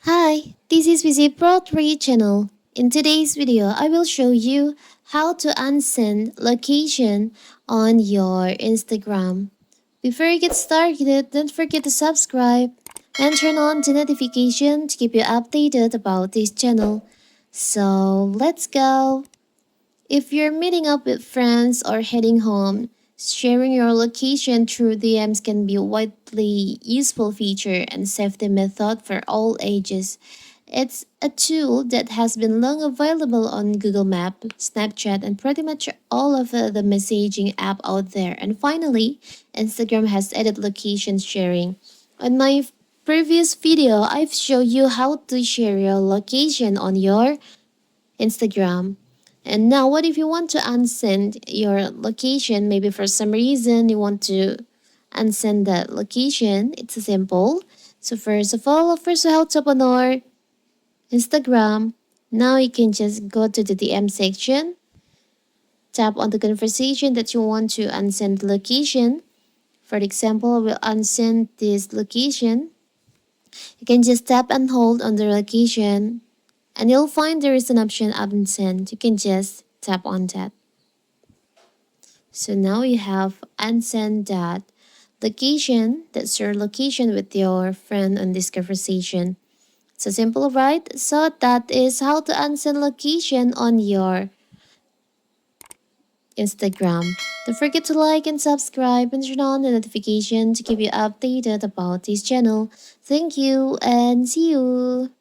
Hi, this is Visit Pro 3 channel. In today's video, I will show you how to unsend location on your Instagram. Before you get started, don't forget to subscribe and turn on the notification to keep you updated about this channel. So let's go! If you're meeting up with friends or heading home, sharing your location through DMs can be a widely useful feature and safety method for all ages. It's a tool that has been long available on Google Map, Snapchat, and pretty much all of the messaging app out there. And finally, Instagram has added location sharing. On my previous video, I've shown you how to share your location on your Instagram. And now, what if you want to unsend your location? Maybe for some reason you want to unsend that location. It's simple. So first of all, first how to open our Instagram. Now you can just go to the DM section, tap on the conversation that you want to unsend the location. For example, we'll unsend this location. You can just tap and hold on the location and you'll find there is an option unsend. You can just tap on that. So now you have unsend that location. That's your location with your friend on this conversation. So simple, right? So that is how to unsend location on your Instagram. Don't forget to like and subscribe and turn on the notification to keep you updated about this channel. Thank you and see you.